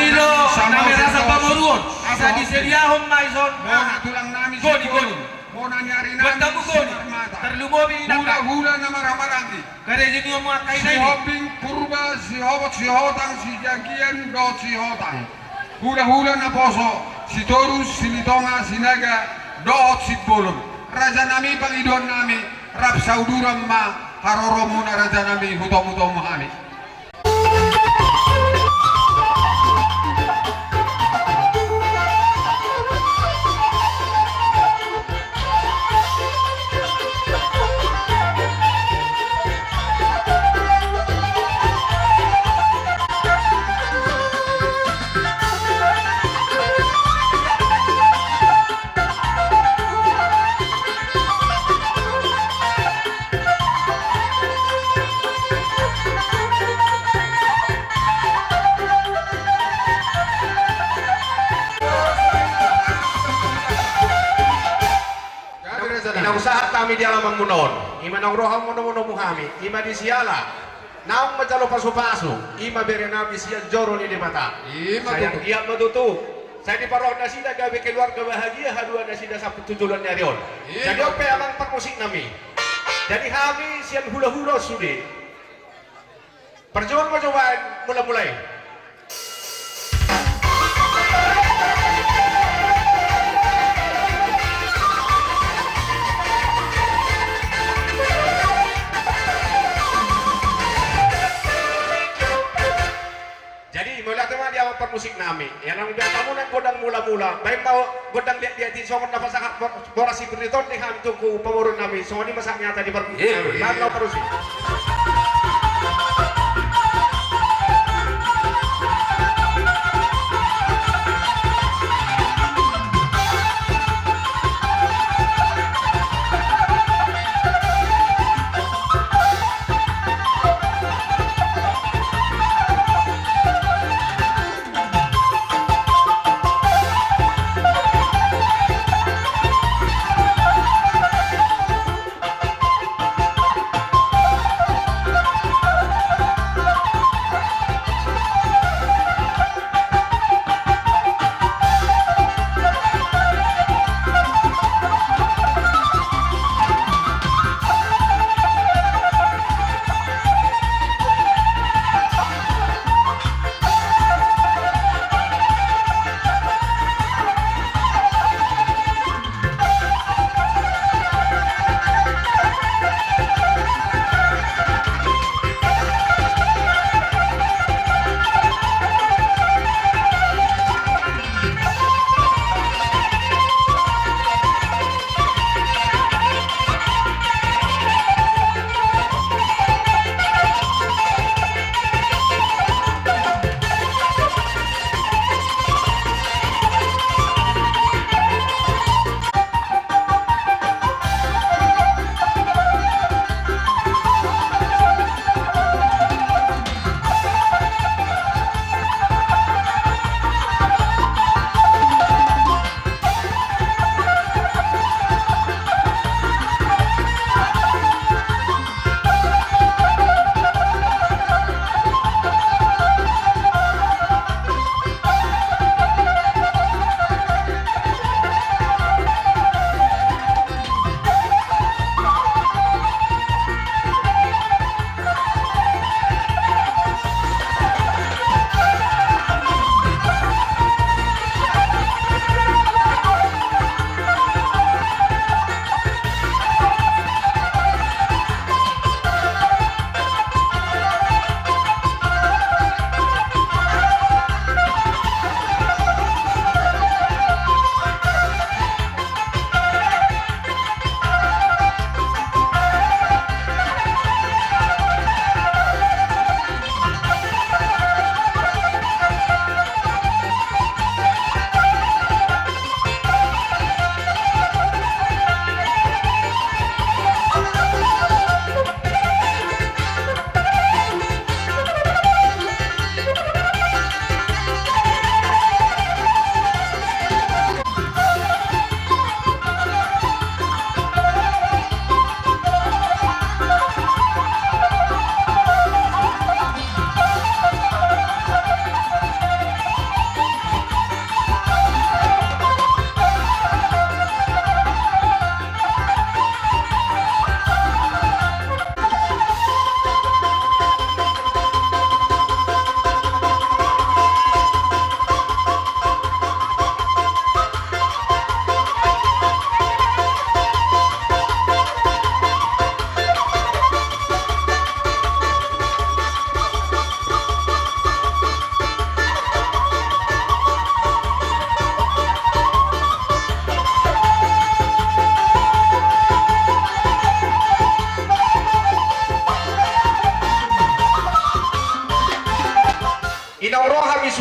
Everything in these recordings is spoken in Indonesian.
Miro nami rasa pamoruon. Asa disediahon maison. Mona tulang nami Goni goni. Mona nyari nami. Bantamu goni. Terlumobi inaka. Hula na maramarangi. Kareji niyo mga Si kainay. hobing purba, si hobot, si hotang, si jagian, dot si hotang. Hula na poso, si torus, si litonga, si naga, dot si bolon. Raja nami pangidon nami, rap sauduram ma, haroromu na raja nami, hutom-hutom mahami. Inausahat kami di alaman munon, ima nang rohang muno-muno muhami, ima di siala, naong majalo pasu-pasu, ima berenabi siya joro ni di mata. Sayang iya matutu. Saya di paroh nasida gawe keluarga bahagia hadua nasida sa tujulan ni Arion. Jadi ope amang permusik nami. Jadi kami sian hula-hula sudi. Perjuangan mulai-mulai. Musik nami, yang nang biar kamu nang godang mula-mula, baik mau godang lihat di songon nafas sangat borasi beriton di hantuku pemurun nami, semua ini masak nyata di permusik, lalu terus.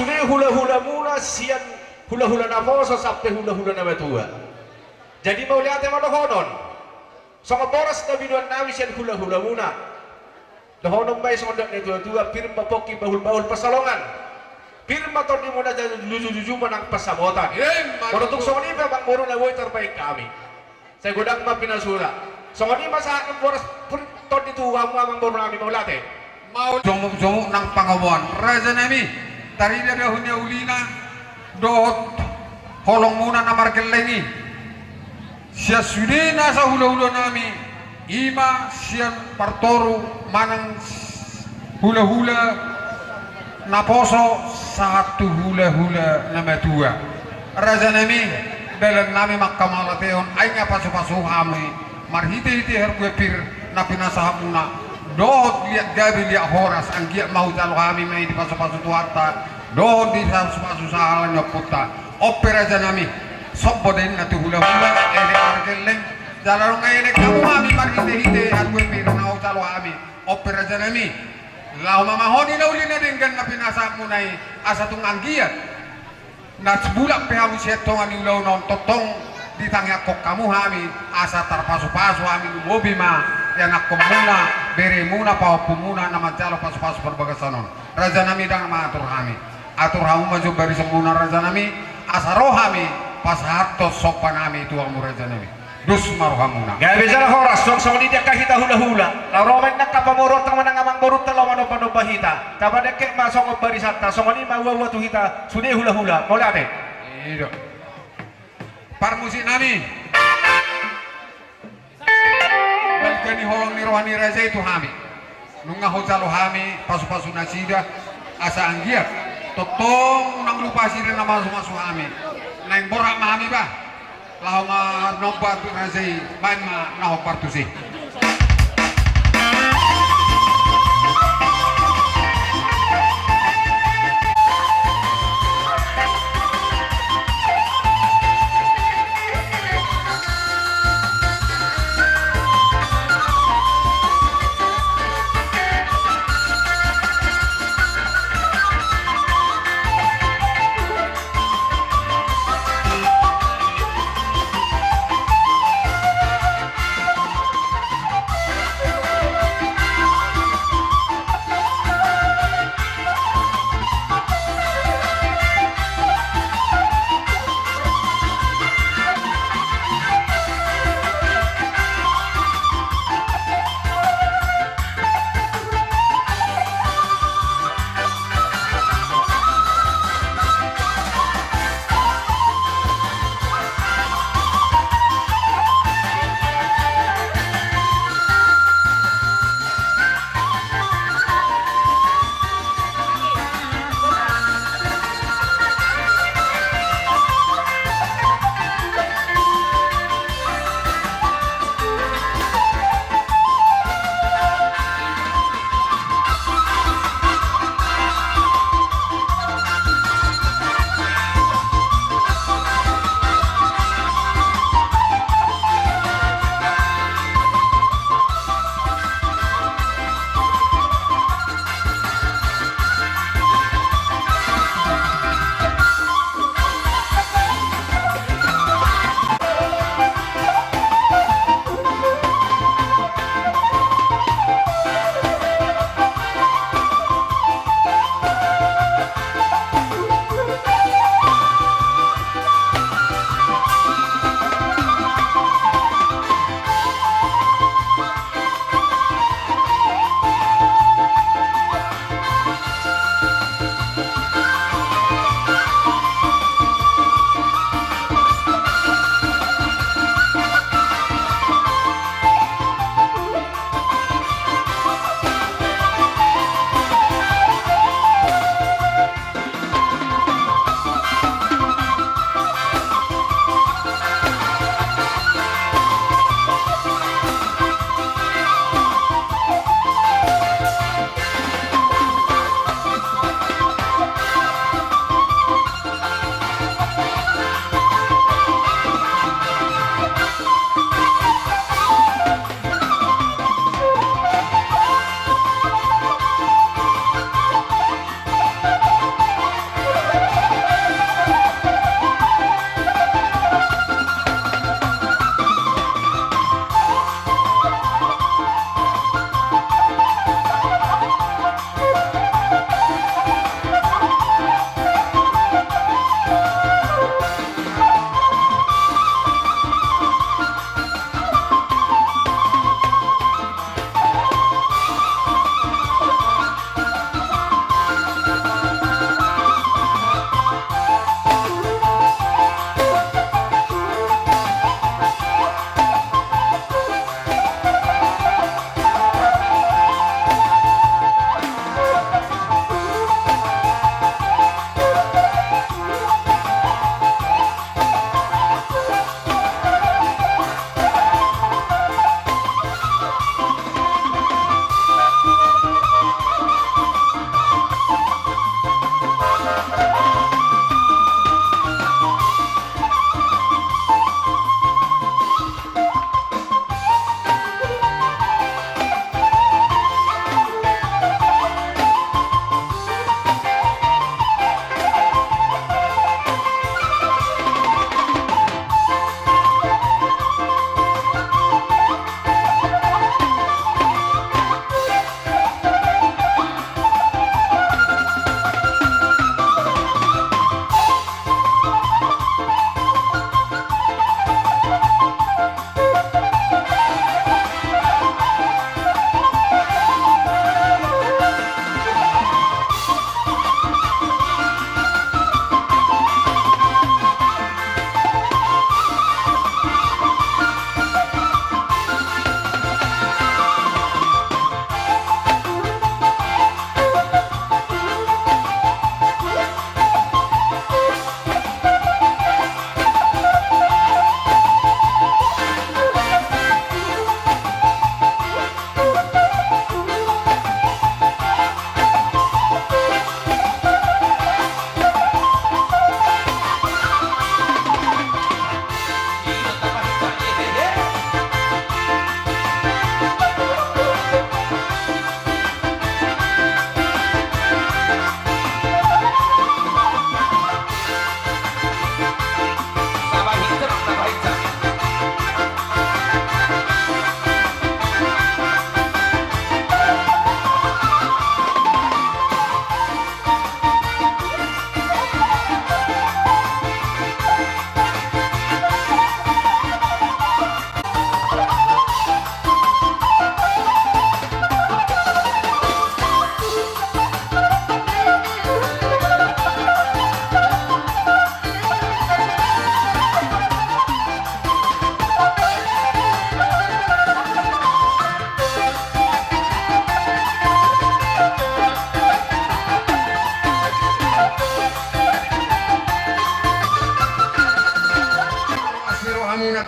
sudah hula-hula mula sian hula-hula na poso sampai hula-hula na matua. Jadi mau lihat yang mana konon. Sama boras na binuan namin siyan hula-hula muna. Dohonon bay sa kondak na dua-dua pirma poki bahul-bahul pasalongan. Pirma to di muna dyan luju-lujuman ang pasabotan. Manutok sa kanima bang muro na waiter terbaik kami. Saya godang mapinasura. Sa kanima sa akin boras to di tuwa mo ang muro namin maulate. Mau jomuk-jomuk nang pangawan. Raja nami tari dia dahunya ulina dohot holong muna na markelengi. Sia sudena sa hula-hula nami ima sian partoru manang hula-hula naposo satu hula-hula nama dua. Raja nami dalam nami makamalateon ainya pasu-pasu hami marhite-hite herkuepir napinasahamuna dohot liat gabi liat horas anggiat mau jalo kami mai di pasu-pasu tuata dohot di pasu-pasu sahalan nyoputta opera Raja nami soboden na tu hula-hula ele markeleng jalarong ele kamu kami marhite-hite herkuepir na jalo kami opera Raja nami lau mamahoni na uli na denggan na pinasahamunay asa tung anggiat na sebulak pehamu sietong ani ulau non totong di tangya kok kamu kami asa tarpasu-pasu kami mobi ma yang aku muna beri muna paupu muna nama jalo pasu-pasu perbagasanon Raja nami dang matur kami atur kamu maju bari semuna Raja nami asa roh kami pas hartos sopan kami tuamu Raja nami dus maruh kamuna Gak bisa lah horas dong sama dia kahita hula-hula laromen nak kapamurot tang manang amang borut talawan o panobahita kabada kek masong barisata sama ni mawawa tu hita sudah hula-hula mau lihat iya parmusik nami balkani holong ni rohani Raja itu kami nunga hojalo kami pasu-pasu nasida asa anggiat totong nang lupa sire nama masuk kami neng borak kami bah lau ma nompat Raja main ma naho partusi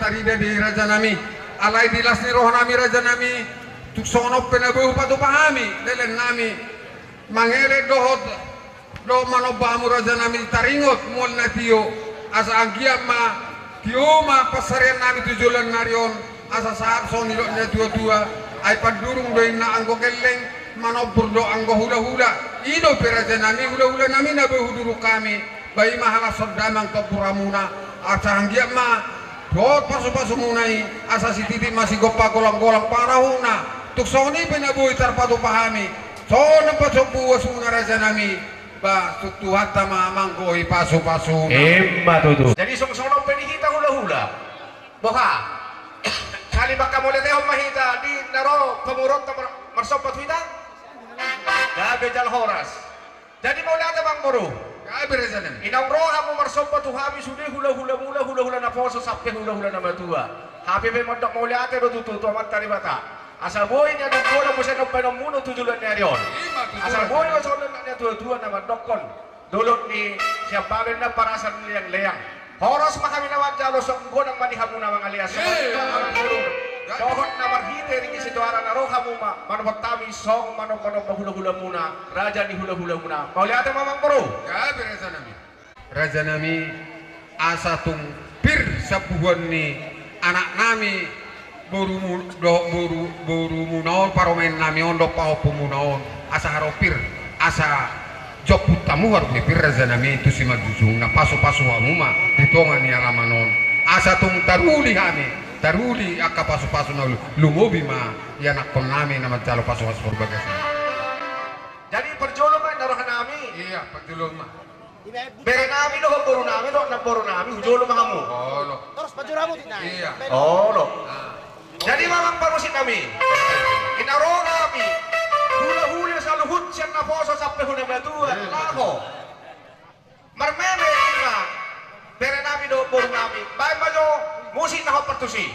tarida di raja nami alai dilas ni roh nami raja nami tuk sono penabu patu pahami lelen nami mangere dohot do manobamu raja nami taringot mol na tio asa anggia ma tio ma pasarian nami tujulan narion asa saat soni do na tua ai padurung do na anggo keleng manobur do anggo hula ido peraja nami hula nami na behuduru kami bayi mahala sodamang kepuramuna asa anggia ma dot pasu munai asa si titik masih gopa golang parahuna tuk soni penabu tarpatu pahami sona pasu buas muna raja nami ba tutu hatta ma manggoi pasu Emma tutu. Jadi song-song penihita hula boha kali baka mulai teh mahita di naro pemurot marsopat wita gabe jal horas jadi mulai ada bang boru gabe raja nami inang roha mo marsopat tu habi sudah hula na poso sampai hula na matua habi be modok mulai ate do tutu to mat tari bata asal boy nya do bola mo sa no penomuno tujulan ni arion asal boy mo sa na tua na madokon dulot ni siap balen na parasan leyang horos makami na wajalo sa gonang manihamu na mga lias dohot na marhite ringi situara na roha muma manopot tami song manop hula-hula muna raja ni hula-hula muna mau lihat mamang bro gabe raja nami asa tung pir sabuhan ni anak nami boru munaon paromen nami ondok paupu munaon asa haropir asa jok tamu harus mipir raja nami itu si madusung na pasu-pasu amuma ditongan ni alamanon asa tung taruli akka pasu-pasu na lumobi ma ya nakon nami na magtalo pasu-pasu berbagai jadi perjolo man narohan nami iya perjolo ma bere nami do boru nami hujolo mahamu Terus bajura mo din na. iya jadi mamang parusin kami inaro nami hula-hula sa luhut siya na poso sa pehuna matua laho marmeme ima bere nami do boru nami baik majo musik na pertusi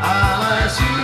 Alas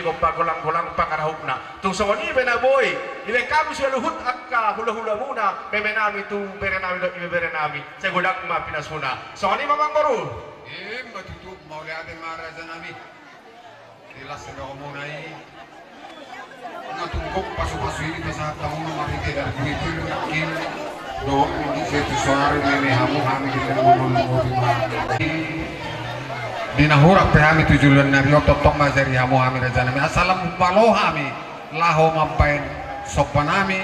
ko pa kulang-kulang pa karahupna. Tung sa wani benaboy, ile kami sa luhut akka hula-hula muna, bemenami tu berenami do berenami. Sa gudak ma pinasuna. So wani mamang baru. Matutup mau lihat Raja Nabi. Jelas sudah muna natungkok pasu-pasu ini sa tamu marike dari kuitu kin do di situ sonar ini hamu kami kita ngomong dinahurak kami tujuan Nabi otok mazari hamu kami Raja Nabi assalam balo kami laho mampain sopan kami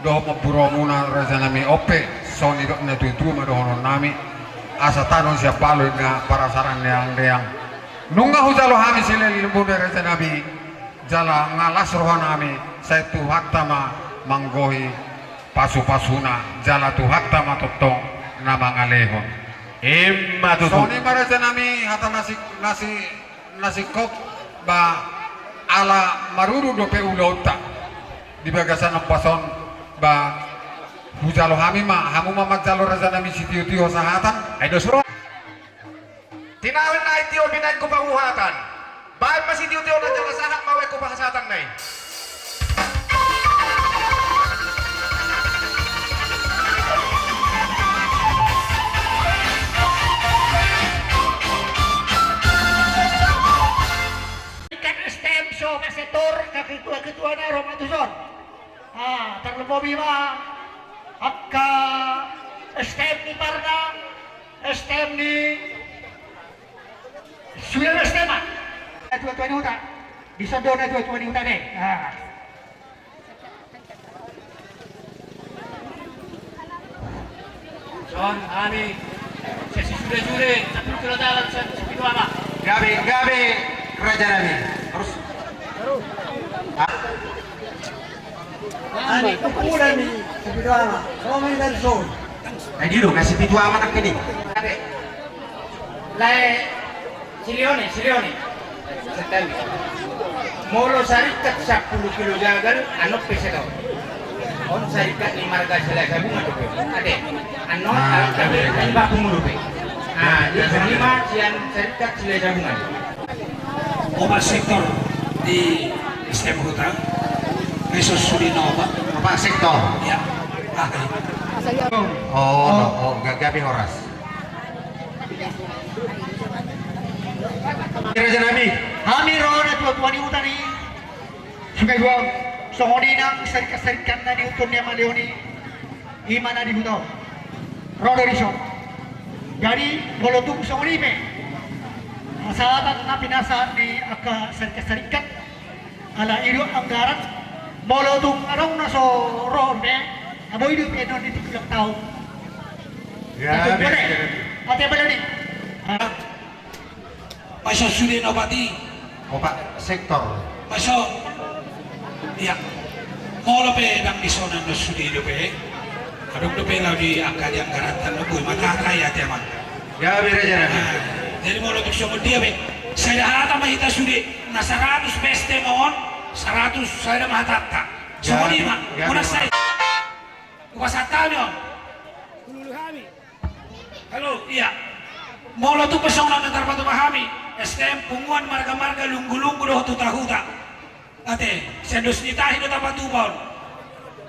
do maburomuna Raja Nabi ope soni do na tutu madohonon nami asa tanon siapa lo nga para saran yang nunga hujalo kami silil limbu Raja Nabi jala ngalas rohan kami saya tuhat tama manggohi pasu-pasuna jala tuhat tama totong nama ngalehon Imma tutu. soni Raja Nabi hata nasi kok ba ala maruru dope ulota di bagasan pason ba hujalo kami hamu majalo Raja Nabi sitio-tio sahatan Ay dosro. Tinawin na itiyo binay ko panguhatan. Bahay pa si Tiyo-Tiyo na dyan kasahan, maway ko pa kasatan na Ikan STM show kasetor ketua na Romatuson. Terlepobi ma akka STM ni Parna, STM ni Sudah STM ah. Tuan-tuan ni utak. Disodor na tuan-tuan ni utak deh. John, Ani, sesi sudah-sudah, 10 kilo dalam, 10 apa? Gabi Raja Nabi. Terus Ani, kupulan ni Sabidwana. Somai dari Sol. tadi lo ngasih pitu amat ini. Lai Silione. Setali. Molo sarikat 10 kilo jagal, anok pesa kau. On sarikat 5 harga selai sabu ngatuk. Ade. Anok kami kan baku mulu pe. Dia 5 sian sarikat selai sabu ngatuk. Obat sektor di STM Hutang Resos Sudinova Apa sektor? ya Gabi Horas. Raja Nabi. Kami roh na tuan-tuan ni utari. Sukai buang. Songoni nang sarikat na di utun niya malioni. Ima na di buto. Roh dari so. Jadi bolotung songoni pe. Saat na pinasaan ni aka sarikat ala iru anggaran bolotung arong na so roh pe. Aboy du pe no di tulang tao. Ya, Ate bala ni. Masuk Sudinova di Obat sektor. Masuk ya mau pe dang di zona no Sudinova aduk pe lau di angka di anggaran tan boy mata kaya teman Gabi Raja Nabi. jadi mau lebih sama dia be saya hata mahita Sudi na 100 beste mohon 100 saya mahata sama dia mah mana saya upasatami on halo iya mau lo tu pesong na tarpatu mahami STM punguan marga-marga lunggu-lunggu doh tu tahuta ate sendos nitahi do tapatu paul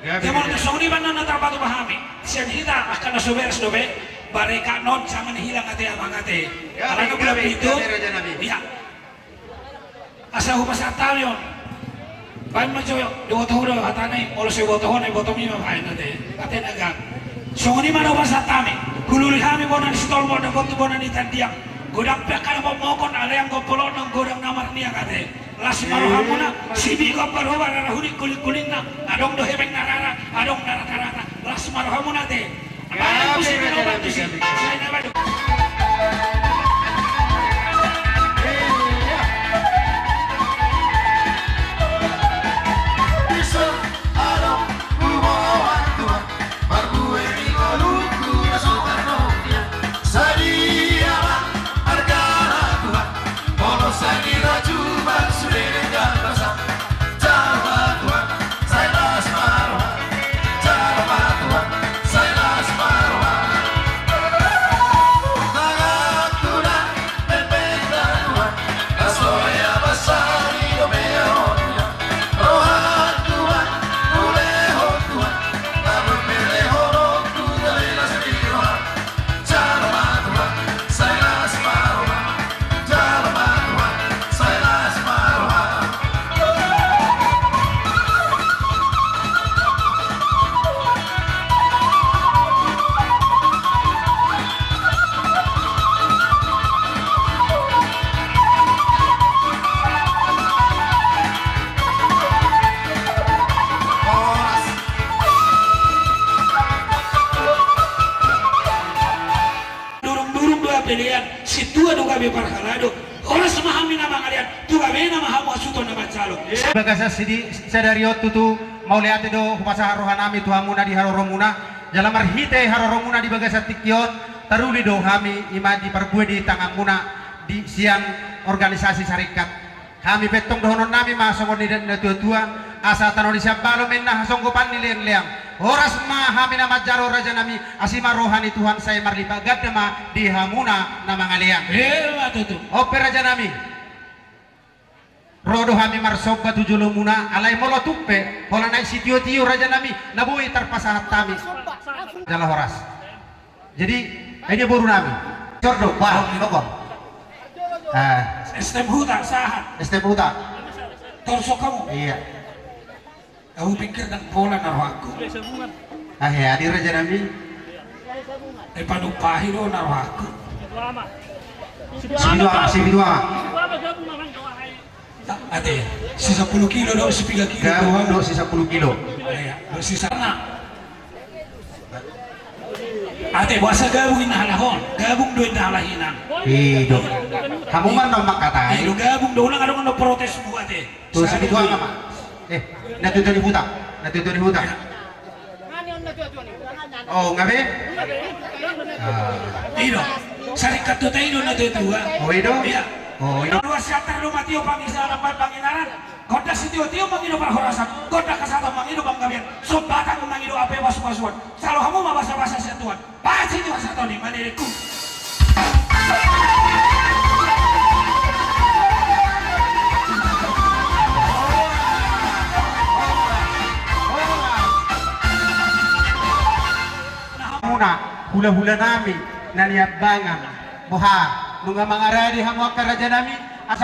Demon kesong di mana na tarpatu mahami sen hita akan nasoberes dobe bareka non sama hilang ate abang ate kalau no belum itu iya asa upasatami on baik majoyo do tohuro hatane olo se botohon ai botomi ma bain ate naga song di mana upasatami kululi kami bonan stol bonan gotu bonan itandiang godang pekar momokon ada yang gopolon nang godang namar nia kate las marohamuna sibi gopar hoba rara huni kuling na adong do hebeng narara adong narata las marohamuna te apa yang sibi no bantu si saya na badu pilihan si tua do kami parhalado oras memahami nama kalian tu kami nama hamu asuton nama calo Bagasa sidi sadariot tutu mau lihat itu kupasa rohanami tuhamuna di haroromuna jalan marhite haroromuna di bagasa tikiot taruli do kami imadi perbuat di tangan muna di siang organisasi syarikat kami betong dohonon nami masuk di dan tua asa tanoni siapalo menah songgopan ni liang horas ma kami nama jaro raja nami asima rohani Tuhan saya marlipa gadama di hamuna nama ngaliang tutu oper raja nami rodo kami marsoba tujulumuna alai molo tuppe hola naik sitio tio raja nami nabui terpasahat kami jalan horas jadi ini baru nami cordo paham lokon STM huta sahat STM Uta torso kamu iya kamu pikir dan pola narwaku hadir raja nami panupahi do narwaku Sibidua ate sisa 10 kilo do 3 kilo gabung do sisa 10 kilo do sisa na ate buasa gabung inhalahon gabung do inhalahinan hidup kamu man nama katai ayo gabung do ulang ada protes bu ate tuh Sibidua mama natuto ni huta oh ngabe ino syarikat tu tayo na tutua oh itu iya oh itu dua siatar lumatio pangisaran panginaran koda si tio mangido parhorasan koda kasata mangido banggabian so batang mangido ape basu-basuan salo kamu mabasa-basa sa tuan pasti itu sa toni maniriku muna hula-hula nami naniabangan moha nunga mangaradi hamwa karaja nami asa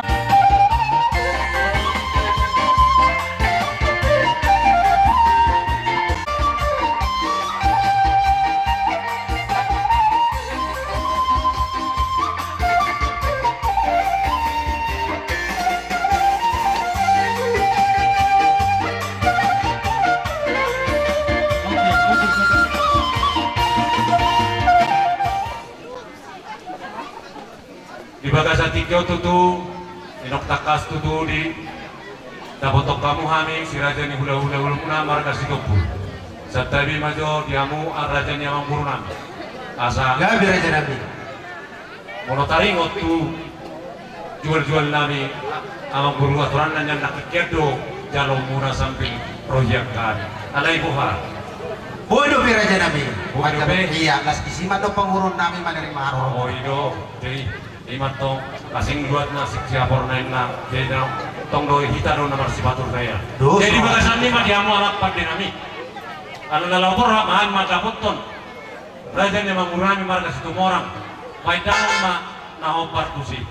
di bagasa tikyo tutu inok takas tutu di dapotok kamu hami si raja ni hula-hula ulumuna marga sitopu satabi majo diamu raja ni amang burunan asa gabi raja nami monotaringot tu jual-jual nami amang buru aturan nanya nakikedo jalo muna samping proyek kan alai buha bodoh pi raja nami Bodoh, be. iya las kisima do pangurun nami menerima oh haroro ido jadi imat tong kasing buat nasi siapor naik na jadi tong doi hita do nomor sipatur kaya Dosa. jadi bagasan ni mah diamu anak pada nami kalau dalam lapor mahan mata puton raja ni mengurami marga situ orang maidang mah nahobar kusi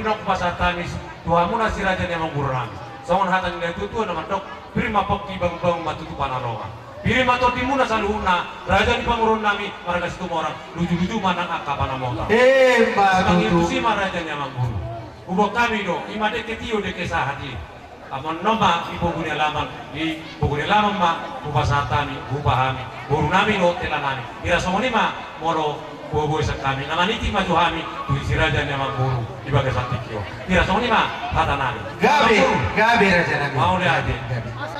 nok pasatanis tuhamuna si raja ni amang burunami songon hatan ni tutu na mandok pirma pokki bang matutu panalonga piri mato timuna saluhuna raja ni pangurun nami marga situ orang luju-luju manang akapana mota Mbak itu Tutu. si raja ni amang buru ubok kami do imade ketio de kesahati amon noma ipo gune laman i bogune laman ma upasatami upahami burunami do telanami ira somoni ma moro bobo sa kami namaniti majuhami tu si raja ni amang buru di bagai satikyo ira somoni ma hatanami Gabi raja nabi. mau le aja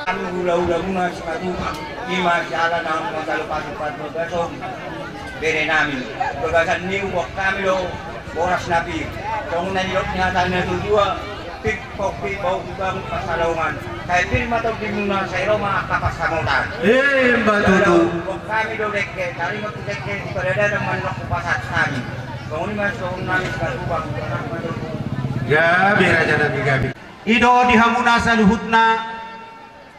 Ang hula-hula muna sa katupa, ima si ala na ang magkalupat-lupat magaso, bere namin. Pagkasan ni uwak kami do, oras na pi. Kung nanilot niya tayo na tutuwa, pik-pok-pipaw, ibang pasalungan. Kahit din matawag muna sa iro mga kapasamutan. Mbak Tutu. Uwak kami do lekke, tali magkulekke, iparada naman nakupasat sa amin. Kung ni mas namin sa katupa, Gabi raja nabi gabi. Ido dihamuna sa luhutna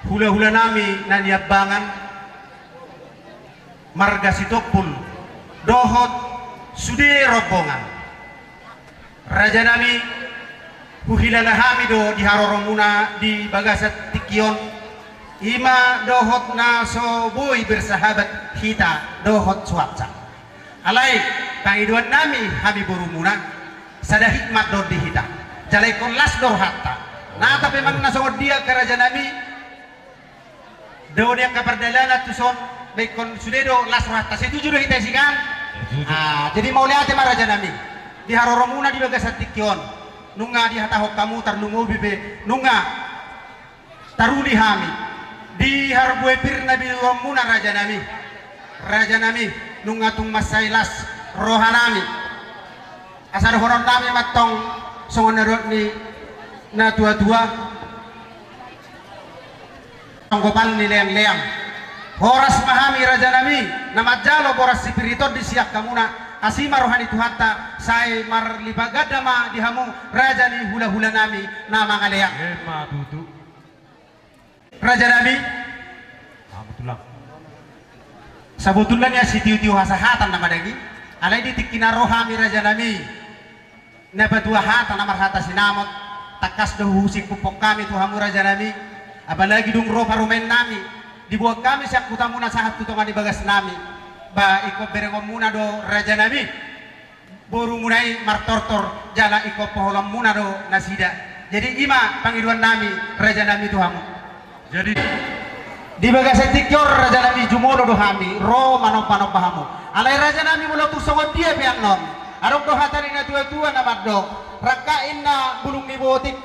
hula-hula nami na niabangan marga sitopul dohot sude rombongan raja nami huhilala hami do diharoromuna di bagasat tikion ima dohot na so boy bersahabat kita dohot suapsa alay pangiduan nami hami burumuna sada hikmat do dihita jalay kon las dor hatta na tapi man nasongod dia ke raja nami daun yang kapardalana tuson baik kon sudedo las rata setuju do kita sikan jadi mau lihat ma raja nami di haroromuna di bagasat tikion nunga di hatahok kamu tarlungo bibe nunga taruli hami di harbue pir nabi romuna raja nami nunga tung masailas rohanami asar horon nami matong songonarot ni na tua-tua tanggopan ni leang-leang horas mahami raja nami namajalo boras sipirito di siak kamuna asima rohani tuhata sai mar libagadama dihamu raja ni hula-hula nami nama ngaleang Mbak Tutu raja nami betulah sabutulnya si tiu-tiu hasahatan nama dagi alai di tikina rohami raja nami na badua hata namar hata sinamot takas dahu husik pupok kami tuhamu raja nami apalagi dung ropa rumen nami dibuat kami siap kutamuna sahat tutongan di bagas nami ba ikop berengom muna do raja nami boru munai martortor jala ikop poholam muna do nasida jadi ima pangiduan nami raja nami tuhamu jadi di bagas tikyor raja nami jumodo do hami ro manop pahamu alai raja nami mula tu songon dia piang non arok do hatari na tua-tua na maddo rakain na bulung ni botik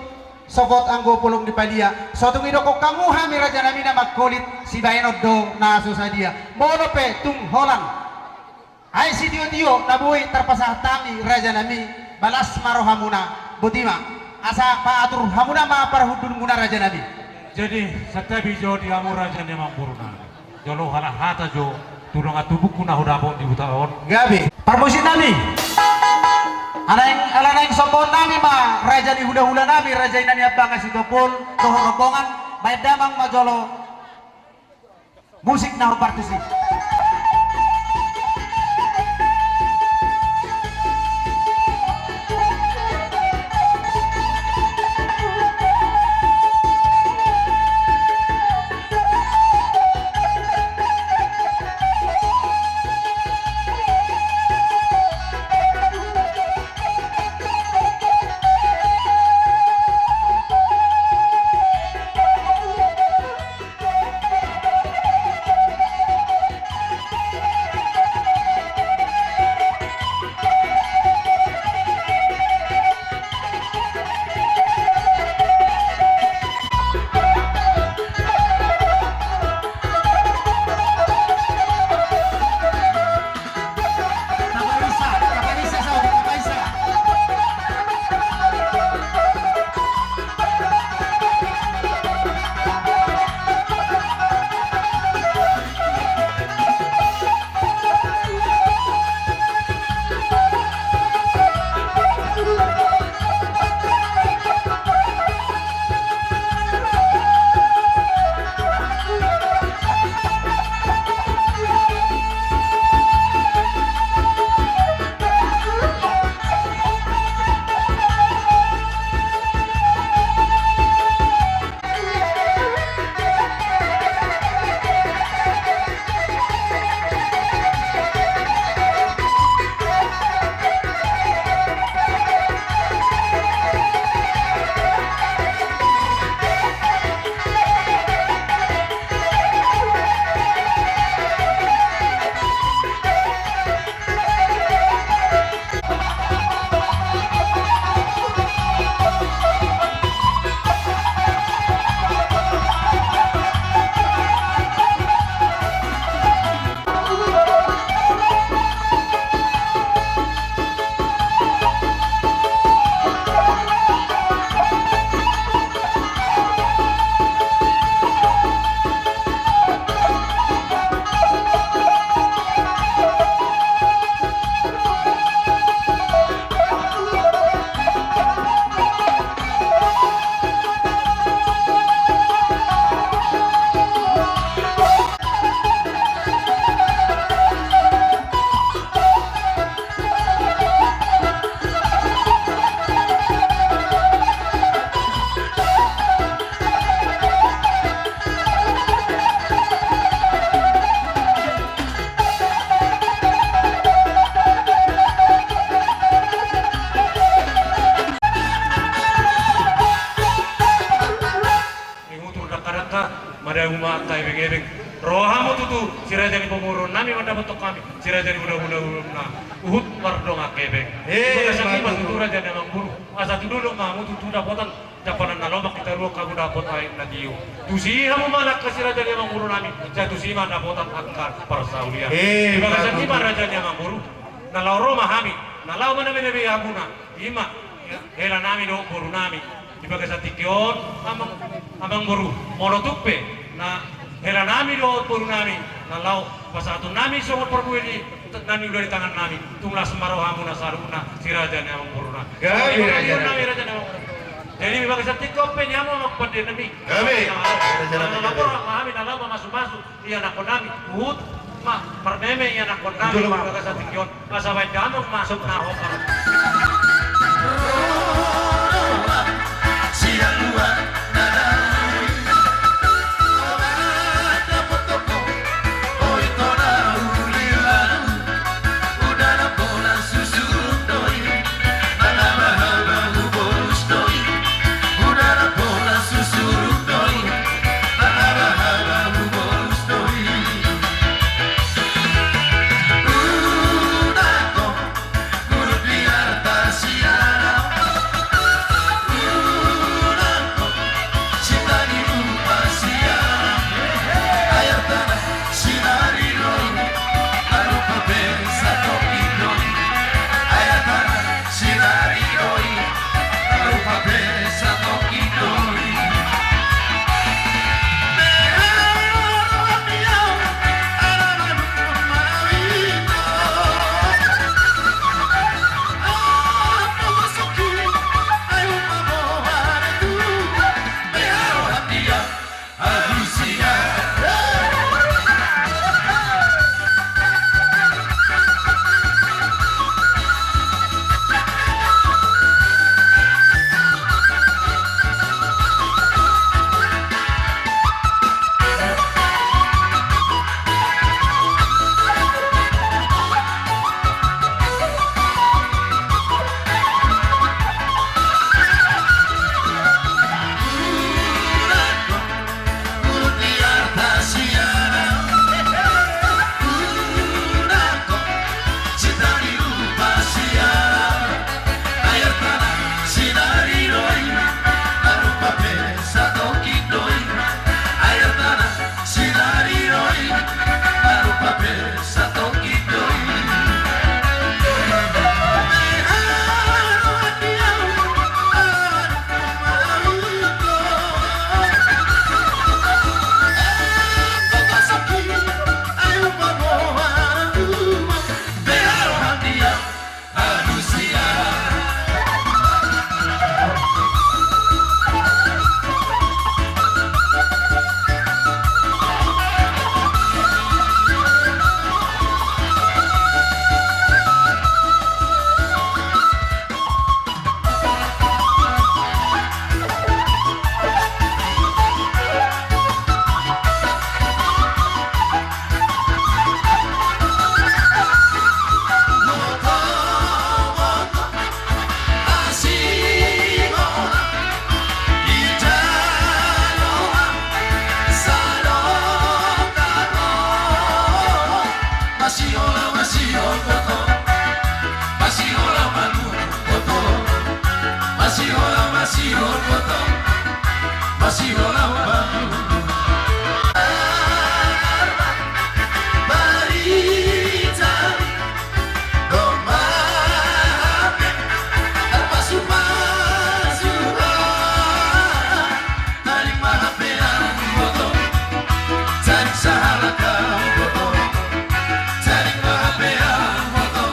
sokot anggo pulung di palia suatu ngido ko kamu hami raja nami na magkulit si bayanod do na susadia mono pe tung holan ay si dio nabuhi terpasah tami raja nami balas marohamuna butima asa paatur hamuna ma parhudun muna raja nami jadi setiap jo di amu raja ni amang buruna jolo hala hata jo tulung atubuk kuna hudabon di utaon gabi parmusin nami Alang sombong nami ma raja ni hula-hula nami raja inani abanga sitopol toho rombongan bayad damang majolo musik na partisi kai beng rohamu tutu sirajani pemurun nami mendapat kami sirajani udah na uhut mardong akebeng maka sakit tutu raja memang buru asa dulu kamu tutu dapotan japanan nalomak kita ruang kamu dapat air nagiu tusi kamu malak kasih raja memang buru nami jatuh si mana dapotan akar persaulia maka sakit raja memang buru nalau Roma kami nalau mana menebe aguna ima hela nami do buru nami di bagai satikion amang buru monotupe na hela nami do buru nami nalau pasatu nami sobat perbuih di nami udah di tangan nami tumlah semaroh hamuna saruna si raja ni amang buru nami nami raja ni amang buru jadi bagai satikop pe nyamu mak pada nami lapor kami nalau masuk iya nak nami hut ma perneme iya nak nami bagai satikion masa baik kamu masuk na hokar Sahala ka boto, saling mahapean boto,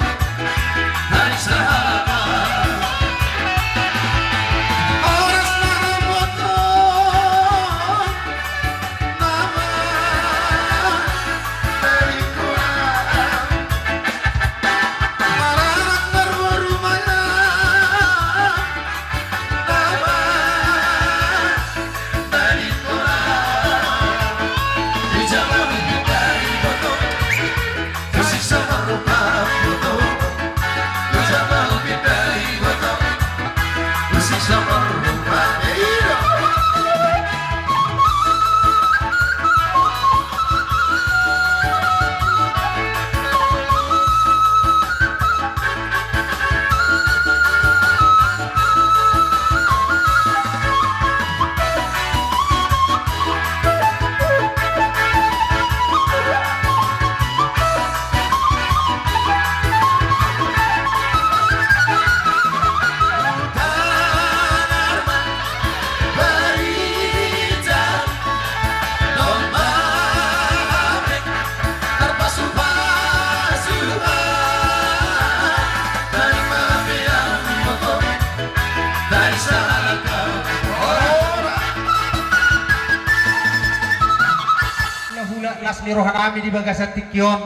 las ni rohanami di bagasa tikyon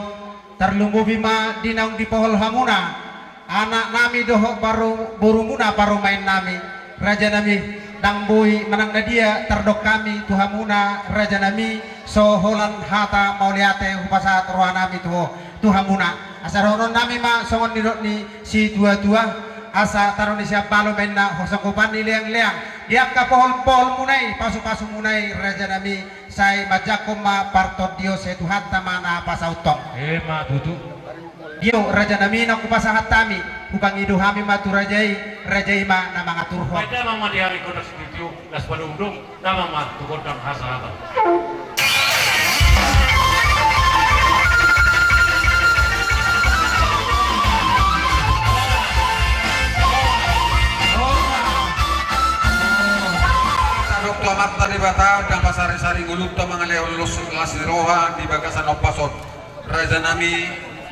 terlumbu bima dinaung di pohol hamuna anak nami doho baru burumuna baru main nami raja nami dangbui menang nadia terdok kami tuhamuna raja nami soholan hata mauliate hupasat rohanami tuhamuna asaronon nami ma songon nirot ni si tua asa taruh ni siap balo menna hosokupan ni liang dia ka pohon munai pasu munai raja nami sai majakum ma partot dio setu hatta mana pasautong Ma tutu. dio raja nami na kupasahat tami upang idu hami matu rajai ma na mga turho Pada mama di hari kota situ las padungdung nama ma tukon dan hasahata. Klamat tadi bata dan pasari-sari gulut to mga lulus lasiroha di bagasan opasot raja nami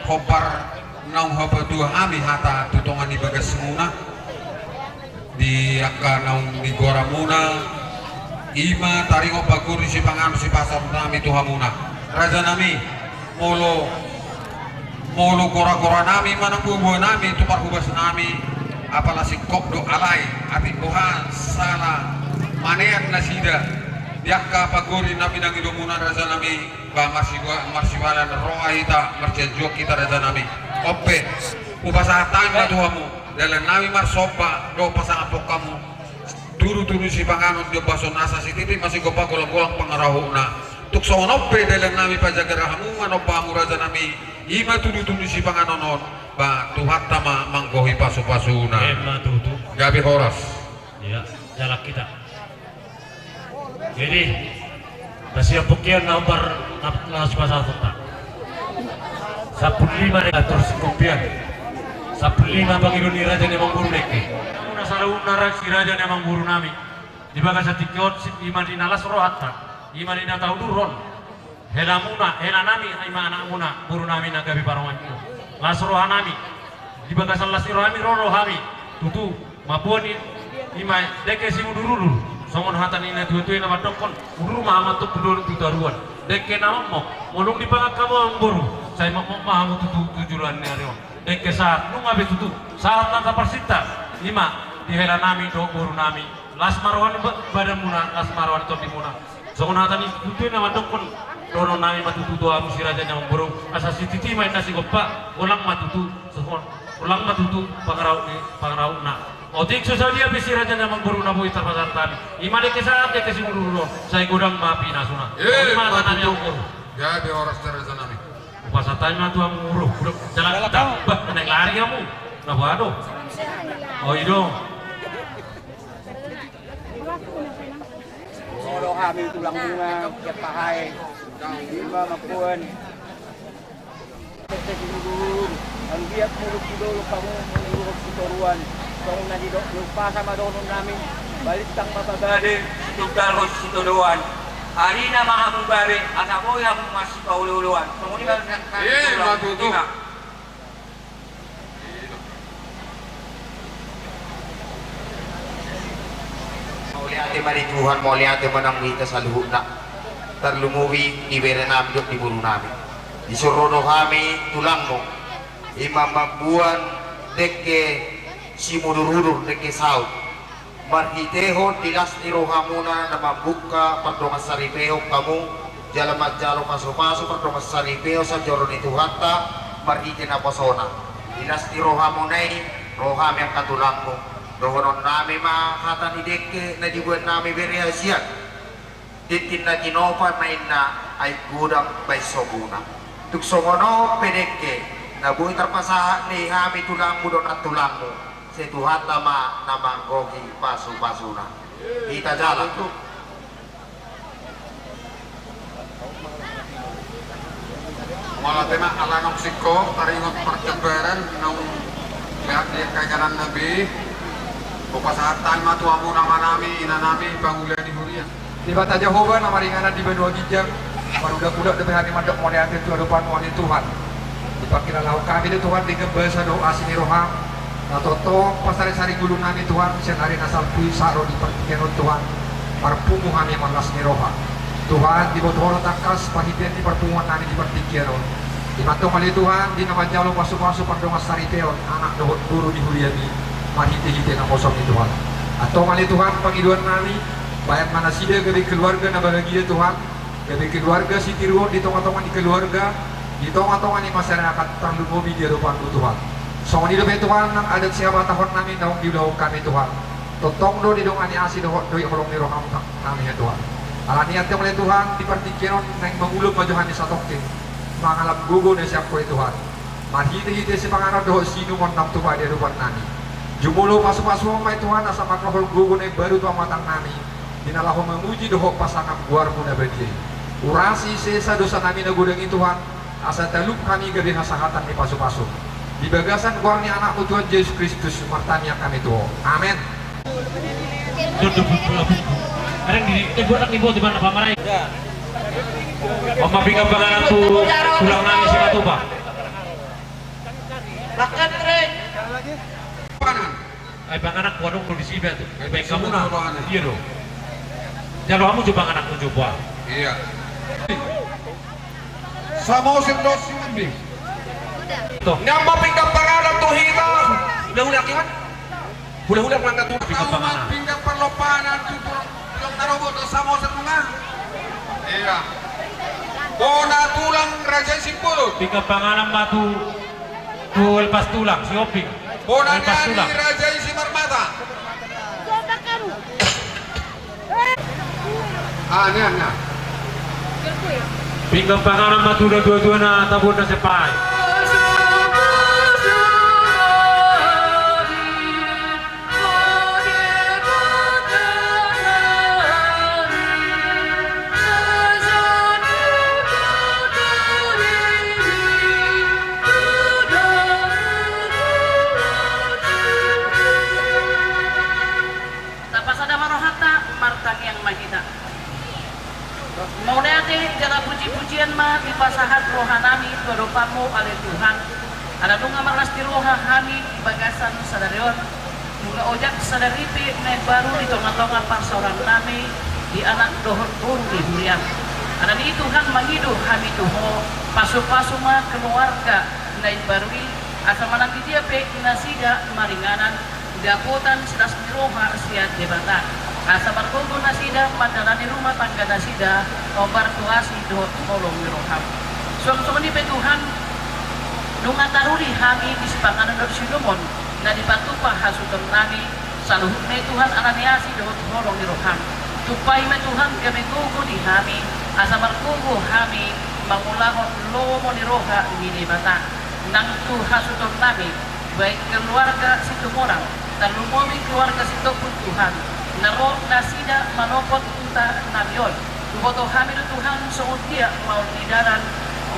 hopar naung hopa dua ami hata tutongan di bagas muna di akka naung di gora muna ima taringo paguri si pangano si pasar nami tuha muna raja nami molo gora nami manang bubuh nami tupar hubas nami apalah si kopdo alai ati Tuhan salah manean nasida diakka pagori nabi nang idumuna raja nami ba marsiwalan roaita marciajo kita raja nami ope upasatan na tuhamu dalam nami marsopa do pasang apok kamu turu si panganon di baso nasa si titi masih gopa golang pangarahuna tuk songon ope dalam nami pajagarahamu manopamu raja nami ima turu si panganonon ba tuhat tama manggohi pasu-pasuna Ma tutu. gabi horas Ya, jalan kita. Jadi, kasih pukian nomor nas pasal kota. 15 atur kopian. 15 bagi dunia raja yang mengguru neki. Una saru narak si raja yang mengguru nami. Di bagasa tikiot iman di nalas rohatta. Iman di natau durun. Hela nami iman anak muna guru nami nagabi parawanku. Las rohanami. Di bagasa las rohami rohami. Tutu mapuani ima deke si udurulu. Songon hatan ina tutu ina madokon uruma amat tu pedulun tutaruan deke nama mo molung di pangak kamu amburu saya mau mahamu tujuan ni areo deke saat nung abe tutu saat nangka persita lima di hela nami do guru nami las marwan badan muna las marwan to di muna songon hatan tutu ina madokon dono nami matutu do amu si raja yang amburu asa si titi main nasi gopa ulang matutu songon ulang matutu pangarau na Otik susah dia bisi raja namang guru na buhay tapasar tani. Ima de kesaat de kasi guru say gudang mapi nasuna. Ima tanan yang guru. gabi horas raja nami Upasatan na tuang guru. Jalan kita. Bah, naik lari kamu. Nabado. Oh itu. Molo kami tulang bunga tiap pahay lima makuan ang biyak muluk idolo kamu muluk sitoruan kung nadidok lupa sama donon namin balik tang mabagade Tugalo situduan. Hari na mga mubari at ako yung mas paululuan. Penguningan matutu Mauliate mari Tuhan, mauliate manang mita sa luhut na terlumuwi ibere namin di buru namin. Disuruh kami tulang mo imamabuan deke si mudurudur deke saut marhiteho tilas ni rohamuna na mabuka pardongas saripeo kamu jalamat jalo paso-paso pardongas saripeo sa joro ni Tuhanta marhite na pasona tilas ni rohamunay roham yang katulang mo dohonon nami mahata ni deke na dibuat nami berehasiat titin na ginopa main na ay gudang bay sobuna tuksomono pedeke na buhay terpasaha ni hami tulang mo doon at tulang mo si Tuhan nama namanggogi pasu-pasuna kita jalan tuh malah tema alanok siko taringot percebaran nang lihat di kajaran nabi upasatan matu amu nama nami ina nami bangulan di huria di bata Jehovah nama ringanan di benua gijang barudak-budak demi hari mandok modeate Tuhan wali Tuhan dipakira lau kami di Tuhan digebasa doa sini roham nah toto pasari-sari gulung nami Tuhan senari nasal pui saro di pertikian Tuhan parpumu kami malas ni roham Tuhan di bawah takas pahitian di pertemuan nani di pertikian di matong kali Tuhan di nama jalo pasu-pasu pandonga sariteon anak dohot guru di huliani mahite-hite na kosong ni Tuhan atau kali Tuhan pangiduan nami bayat mana sida gabi keluarga na bahagia Tuhan gabi keluarga si tiruon di tonga-tonga di keluarga di tonga-tonga ni masyarakat tandu mobi di hadapan Tuhan so di dobe Tuhan nang adat siapa tahun nami daung di daung kami Tuhan totong do di dong ani asi dohot doi holong ni roham kami ya Tuhan ala niatnya oleh Tuhan di partikiron nang mengulung majuhan di satokin mangalap gugu na siap ko Tuhan mahite-hite si pangarap dohot sino mon nang tuwa di hadapan nami jumulo pasu-pasu may Tuhan asa makahol gugu na baru tuwa matang nami dinalaho memuji dohot pasangan guar muna bagi urasi sesa dosa nami na gudang Tuhan asa talup kami gabi nasahatan ni pasu-pasu di bagasan guar ni anakmu Tuhan Yesus Kristus martanya kami tuho amin. Kadang ibu anak ibu di mana pamarai? Mama pinggam panganan tu tulang nami si Matuba. Makan tren. Ay panganak ko anong kondisi ba tu? Baik kamu na. Iya do. Jalo kamu coba anakmu coba. Iya. Samo dos lebih. Nyamba pinggam pangalan tuh hitam udah kian udah mangga tuh Pinggam perlopanan tutur yang taruh do samo setengah. Iya. Bona tulang raja simpul. Pinggam panganan batu tu lepas tulang si Oping. Bona lepas nyani tulang. raja isi marmata. Nah. Pinggam panganan batu dua-dua na tabur na sepai. Jala puji-pujian mah di pasahat rohanami keropamu oleh Tuhan. Ada nunga marlas di roha kami di bagasan sadarion. Nunga ojak sadaripi naik baru di tonga-tonga pasoran nami di anak dohon pun di hurian. Ada di Tuhan menghidup kami tuho pasu-pasu mah keluarga naik barui asa manang di dia pe nasida maringanan dapotan sedas di roha siat debata. Asa berkumpul nasida padalani rumah tangga nasida obar tuasi dohot kolong roham. Suang-suang di Tuhan nunga taruri hami di sepanganan dot Silomon na dipatupa hasuton nami saluhut na Tuhan ananiasi dohot kolong roham. Tupay na Tuhan kami gugu di hami asa berkumpul hami mangulahon lomo ni roha ini bata nang tu hasuton nami baik keluarga situ morang dan lumomi keluarga situ pun Tuhan. Naro nasida manopot unta namion duhoto hamil Tuhan seuntia mau didaran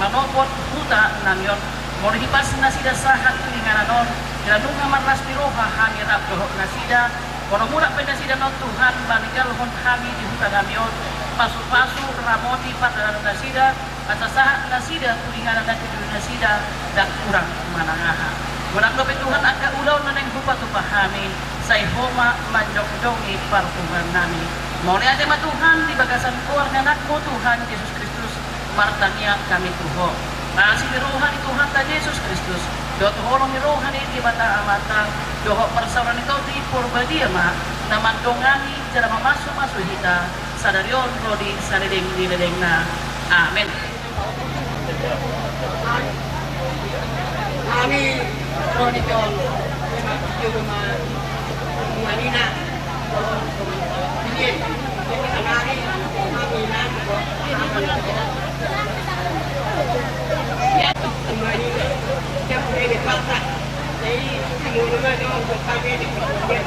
manopot unta namion mau dihipas nasida sahat lingananon janunga marlas piroha hamil abdoh nasida kono murah penasida non Tuhan banigal hon hami di hutan namion pasu-pasu ramoti padaran nasida asa sahat nasida kulinganan dan kedua nasida dan kurang manangaha Warang dope Tuhan agak ulaw na neng hupa tupahami say homa manjok-jongi partuhan nami. Mau ni ate Tuhan di bagasan keluarga anakmu Tuhan Yesus Kristus martania kami tuho. Nasi ni rohani Tuhan ta Yesus Kristus. Dot holong ni rohani di mata amata doho persauran ito di purbadia ma na mandongani cara memasuk-masuk hita sadarion rodi saredeng di ledeng na. Amin. Kami Rodikon Cuma Manina Ini Kami Manina Ya Manina Yang boleh dipasang Jadi Semua untuk kami di kemudian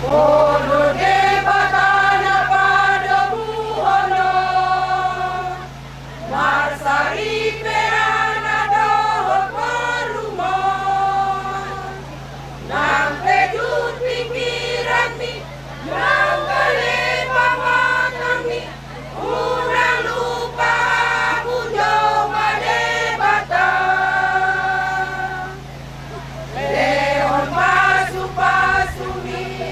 Oh, debatana pada buhono Marsari perana doho perumah Nang pejut pikiran mi Nang kelepa matami Unang lupa pujo madebata Leon pasu-pasu mi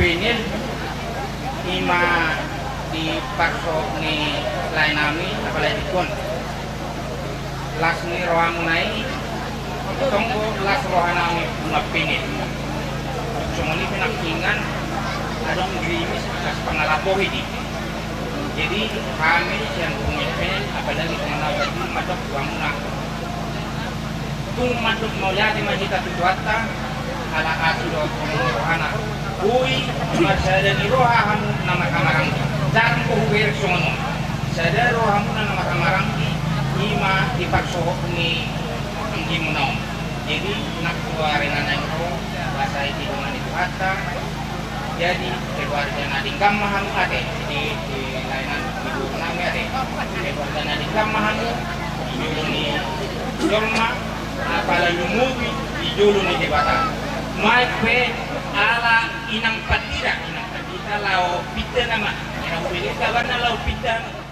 penil ima di parso ni lain nami apalagi kon las ni roham nai tonggo las rohanami bunga penil sumuni pinakingan adong grimis kas pangalapo ini jadi kami yang punya penil apalagi mengenal madok tuamuna tung madok mau jadi majita tujuata ala asido rohana Uy, masada ni roha hamu nama kamarang jarang ko huwer sono sada roha hamu nama kamarang ima dipakso ni anggi munaw jadi nak keluarin anak itu bahasa itu dengan itu kata jadi keluarga nading kamahan ade di lainan ibu nami ade keluarga nading kamahan ibu ni jorma apala lumubi ibu ni debata mai pe ala inang patira lao pita nama yang pilih kabar lao pita